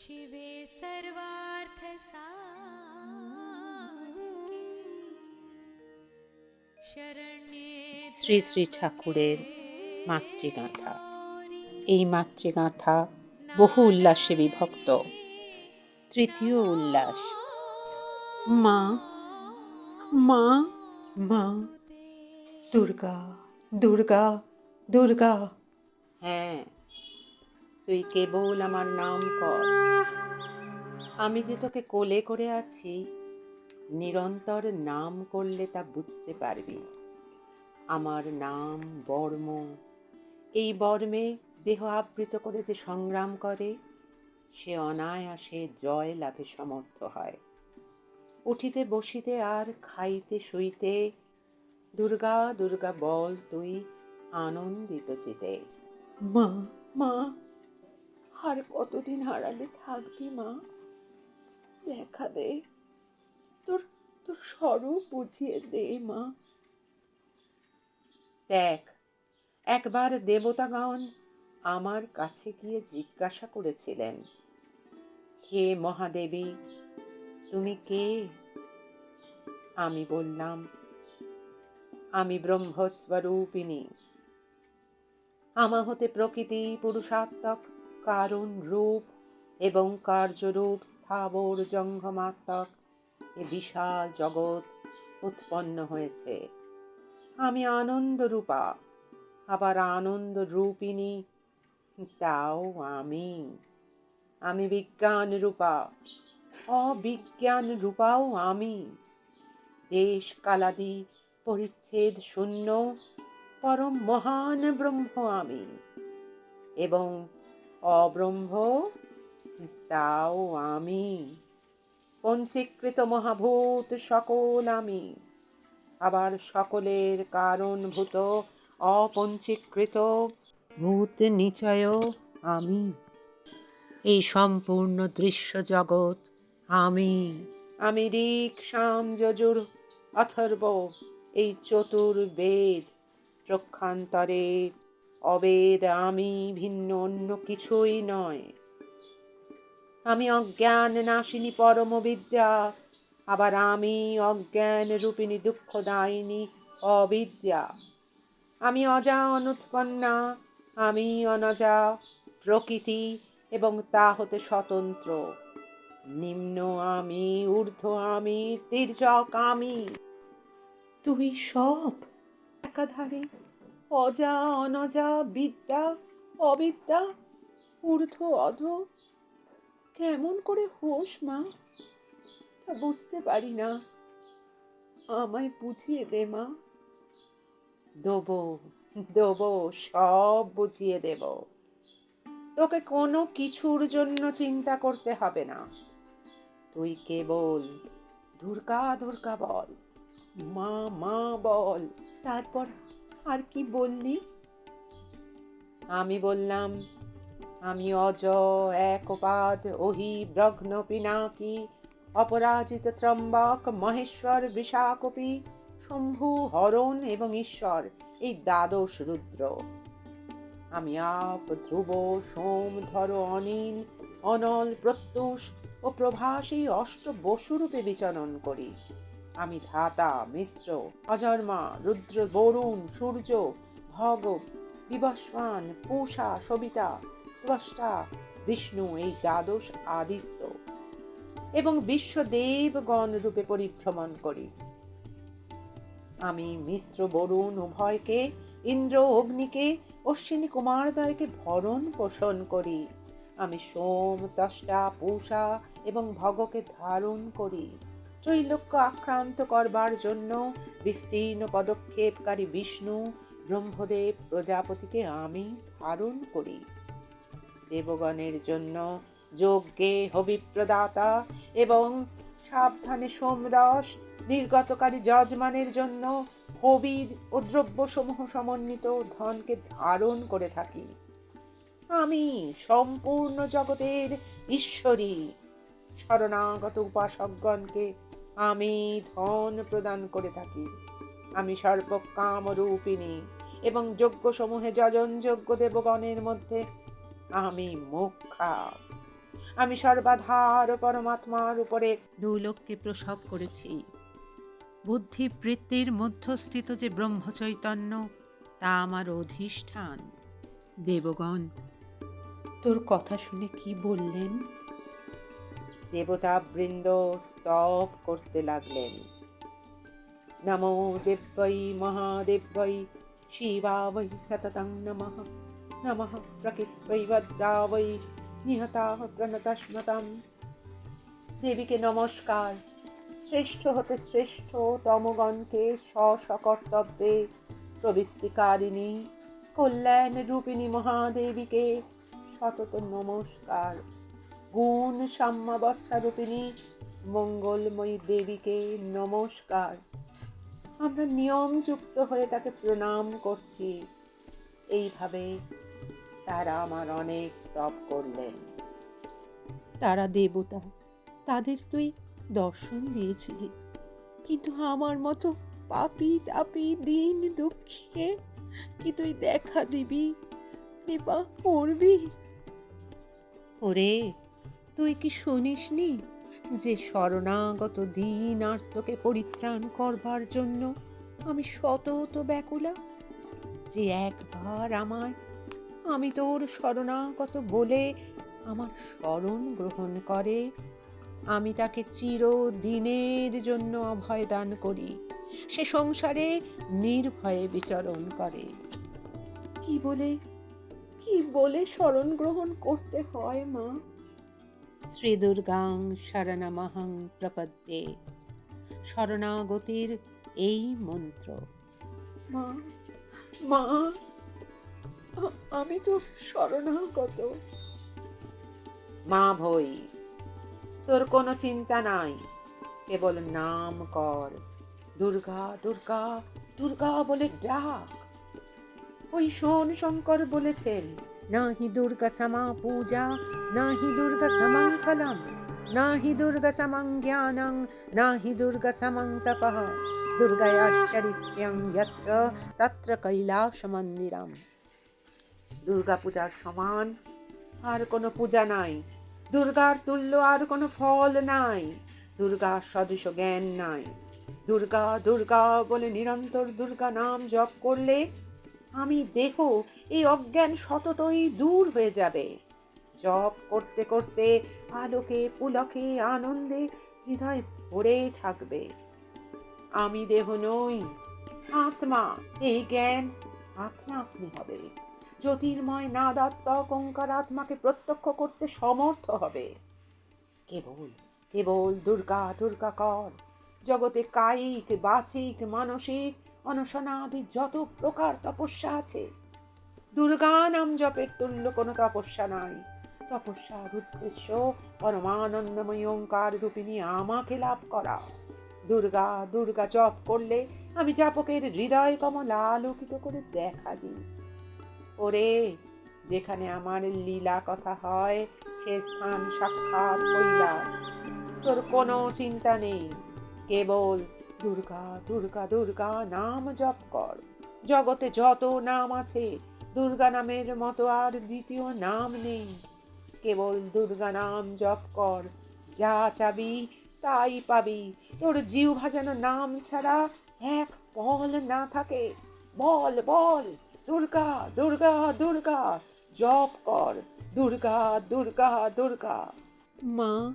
शिवे सर्वार्थसाधके शरण्ये শ্রী শ্রী ঠাকুরের মাতৃগাঁথা। এই মাতৃগাঁথা বহু উল্লাসে বিভক্ত। তৃতীয় উল্লাস। মা মা মা, দুর্গা দুর্গা দুর্গা। হ্যাঁ, তুই কেবল আমার নাম কর। আমি যে তোকে কোলে করে আছি, নিরন্তর নাম করলে তা বুঝতে পারবি। আমার নাম বর্ম। এই বর্মে দেহ আবৃত করে যে সংগ্রাম করে, সে অনায়াসে জয় লাভে সমর্থ হয়। উঠিতে বসিতে আর খাইতে শুইতে দুর্গা দুর্গা বল তুই আনন্দিত চিতে। মা মা, আর কতদিন হারালে থাকবি মা? দেখা দে, তোর তোর স্বরূপ বুঝিয়ে দে মা। দেখ, একবার দেবতাগণ আমার কাছে গিয়ে জিজ্ঞাসা করেছিলেন, হে মহাদেবী, তুমি কে? আমি বললাম, আমি ব্রহ্মস্বরূপিণী। আমা হতে প্রকৃতি পুরুষাত্মক কারণ রূপ এবং কার্যরূপ স্থাবর জঙ্গমাত্মক এ বিশাল জগৎ উৎপন্ন হয়েছে। আমি আনন্দ রূপা, আবার আনন্দ রূপিণী, তাও আমি। আমি বিজ্ঞান রূপা, অবিজ্ঞান রূপাও আমি। দেশ কালাদি পরিচ্ছেদ শূন্য পরম মহান ব্রহ্ম আমি, এবং অব্রহ্ম তাও আমি। পঞ্চীকৃত মহাভূত সকল আমি, আবার সকলের কারণভূত অপঞ্চীকৃত ভূত নিচয় আমি। এই সম্পূর্ণ দৃশ্য জগৎ আমি। আমি ঋক সাম যজুর অথর্ব, এই চতুর্বেদ। প্রক্ষান্তরে অবেদ আমি, ভিন্ন অন্য কিছুই নয়। আমি অজ্ঞান নাশিনী পরম বিদ্যা, আবার আমি অজ্ঞান রূপিণী দুঃখদায়িনী অবিদ্যা। আমি অজা অনুৎপন্না, আমি অনজা প্রকৃতি এবং তা হতে স্বতন্ত্র। নিম্ন আমি, ঊর্ধ্ব আমি, তির্যক আমি। তুই সব একাধারে, অজা অনজা, বিদ্যা অবিদ্যা, ঊর্ধ্ব অধ। কেমন করে হোস মা? তা বুঝতে পারি না, আমায় বুঝিয়ে দে মা। দেবো দেবো, সব বুঝিয়ে দেব। তোকে কোনো কিছুর জন্য চিন্তা করতে হবে না। তুই কেবল দুর্গা দুর্গা বল, মা মা বল। তারপর আর কি বললি? আমি বললাম, আমি অজ একপাদ অহি ব্রঘ্ন পিনাকি অপরাজিত ত্রম্বক মহেশ্বর বিশাকপি শম্ভু হরণ এবং ঈশ্বর, এই দ্বাদশ রুদ্র। আমি আপ ধ্রুব সোম ধর অনিল অনল প্রত্যুষ ও প্রভাস, এই অষ্ট বসুরূপে বিচরণ করি। আমি ধাতা মিত্র অজন্মা রুদ্র বরুণ সূর্য ভগ বিবস্বান পূষা সবিতা ত্বষ্টা বিষ্ণু, এই দ্বাদশ আদিত্য এবং বিশ্বদেবগণ রূপে পরিভ্রমণ করি। আমি মিত্র বরুণ উভয়কে, ইন্দ্র অগ্নিকে, অশ্বিনী কুমারদ্বয়কে ভরণ পোষণ করি। আমি সোম ত্বষ্টা পূষা এবং ভগকে ধারণ করি। ত্রৈলোক্য আক্রান্ত করবার জন্য বিস্তীর্ণ পদক্ষেপকারী বিষ্ণু ব্রহ্মদেব প্রজাপতিকে আমি ধারণ করি। দেবগণের জন্য যজ্ঞে হবিপ্রদাতা এবং সাবধানে সোমরস নির্গতকারী যজমানের জন্য হবির ও দ্রব্যসমূহ সমন্বিত ধনকে ধারণ করে থাকি। আমি সম্পূর্ণ জগতের ঈশ্বরী। শরণাগত উপাসকগণকে আমি ধন প্রদান করে থাকি। আমি সর্বকাম রূপিণী এবং যজ্ঞসমূহে যজন যজ্ঞ দেবগণের মধ্যে আমি মুখ্যা। আমি সর্বাধার পরমাত্মার উপরে দৌলককে প্রসব করেছি। বুদ্ধি বৃত্তির মধ্যস্থিত যে ব্রহ্মচৈতন্য, তা আমার অধিষ্ঠান। দেবগণ তোর কথা শুনে কি বললেন? দেবতা বৃন্দ স্তব করতে লাগলেন। নমো দেব্যৈ মহাদেব্যৈ শিবাবৈ সততং নমঃ। নমঃ প্রকৃত্যৈ বজ্রাবৈ নিহতাঃ প্রণতস্মতাম। দেবীকে নমস্কার। শ্রেষ্ঠ হতে শ্রেষ্ঠ তমগণকে স্ব-স্বকর্তব্যে প্রবৃত্তিকারিণী কল্যাণ রূপিণী মহাদেবীকে সতত নমস্কার। গুণ সাম্যাবস্থা রূপিণী মঙ্গলময়ী দেবীকে নমস্কার। আমরা নিয়মযুক্ত হয়ে তাকে প্রণাম করছি। এইভাবে তারা আমার অনেক স্তব করলেন। তারা দেবতা, তাদের তুই দর্শন দিয়েছিলি, কিন্তু আমার মতো পাপী তাপী দীন দুঃখীকে কি তুই দেখা দিবি, কৃপা করবি? ওরে, তুই কি শুনিসনি যে শরণাগত দীন আর্তকে পরিত্রাণ করবার জন্য আমি সতত ব্যাকুলা? যে একবার আমি তোর শরণাগত বলে আমার শরণ গ্রহণ করে, আমি তাকে চিরদিনের জন্য অভয় দান করি। সে সংসারে নির্ভয়ে বিচরণ করে। কি বলে শরণ গ্রহণ করতে হয় মা? শ্রী দুর্গাং শরণমহং প্রপদ্যে, শরণাগতির এই মন্ত্র। মা মা আমি তো শরণাগত। মা ভই, তোর কোনো চিন্তা নাই, কেবল নাম কর, দুর্গা দুর্গা দুর্গা বলে ডাক। ওই শোন, শঙ্কর বলেছেন, নাহি দুর্গা সমা পূজা, নাহি দুর্গা সমং ফলম, নাহি দুর্গা সমং জ্ঞানং, নাহি দুর্গা সমং তপঃ, দুর্গায়াশ্চরিত্র্যং যত্র তত্র কৈলাস মন্দিরম। দুর্গা পূজার সমান আর কোনো পূজা নাই, দুর্গার তুল্য আর কোনো ফল নাই, দুর্গার সদৃশ জ্ঞান নাই। দুর্গা দুর্গা বলে নিরন্তর দুর্গা নাম জপ করলে আমি দেহ এই অজ্ঞান সততই দূর হয়ে যাবে। জপ করতে করতে আলোকে পুলকে আনন্দে হৃদয় ভরে থাকবে। আমি দেহ নই, আত্মা। এই জ্ঞান আপনা আপনি হবে। জ্যোতির্ময় নাদাত্মক ওঙ্কার আত্মাকে প্রত্যক্ষ করতে সমর্থ হবে। কেবল কেবল দুর্গা দুর্গা কর। জগতে কায়িক বাচিক মানসিক অনশনাদি যত প্রকার তপস্যা আছে, দুর্গা নাম জপের তুল্য কোনো তপস্যা নাই। তপস্যার উদ্দেশ্য পরমানন্দময় ওঙ্কার রূপিণী আমাকে লাভ করা। দুর্গা দুর্গা জপ করলে আমি জাপকের হৃদয় কমল আলোকিত করে দেখা দিই। ওরে, যেখানে আমার লীলা কথা হয় সে স্থান সাক্ষাৎ কৈলাস। তোর কোনো চিন্তা নেই, কেবল দুর্গা দুর্গা দুর্গা নাম জপ কর। জগতে যত নাম আছে, দুর্গা নামের মতো আর দ্বিতীয় নাম নেই। কেবল দুর্গা নাম জপ কর, যা চাবি তাই পাবি। তোর জিহ্বা যেন নাম ছাড়া এক পল না থাকে। বল বল, দুর্গা দুর্গা দুর্গা, জপ কর দুর্গা দুর্গা দুর্গা। মা,